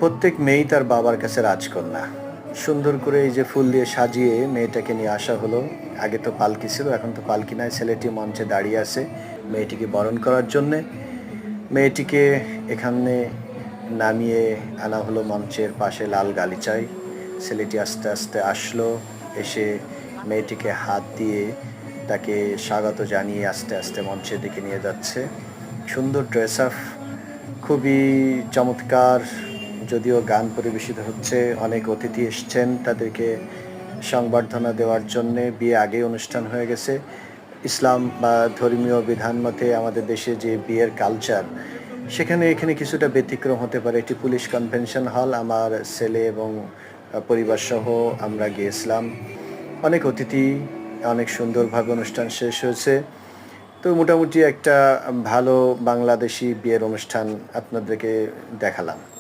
প্রত্যেক মেয়েই তার বাবার কাছে রাজকন্যা। সুন্দর করে এই যে ফুল দিয়ে সাজিয়ে মেয়েটাকে নিয়ে আসা হলো। আগে তো পালকি ছিল, এখন তো পালকি নাই। ছেলেটি মঞ্চে দাঁড়িয়ে আছে মেয়েটিকে বরণ করার জন্যে। মেয়েটিকে এখানে নামিয়ে আনা হলো মঞ্চের পাশে লাল গালিচায়। ছেলেটি আস্তে আস্তে আসলো, এসে মেয়েটিকে হাত দিয়ে তাকে স্বাগত জানিয়ে আস্তে আস্তে মঞ্চের দিকে নিয়ে যাচ্ছে। সুন্দর ড্রেস আপ, খুবই চমৎকার। যদিও গান পরিবেশিত হচ্ছে, অনেক অতিথি এসছেন, তাদেরকে সংবর্ধনা দেওয়ার জন্যে। বিয়ে আগেই অনুষ্ঠান হয়ে গেছে। ইসলাম বা ধর্মীয় বিধান মতে আমাদের দেশে যে বিয়ের কালচার, এখানে কিছুটা ব্যতিক্রম হতে পারে। এটি পুলিশ কনভেনশন হল। আমার ছেলে এবং পরিবারসহ আমরা গিয়েছিলাম। অনেক অতিথি, অনেক সুন্দরভাবে অনুষ্ঠান শেষ হয়েছে। তো মোটামুটি একটা ভালো বাংলাদেশি বিয়ের অনুষ্ঠান আপনাদেরকে দেখালাম।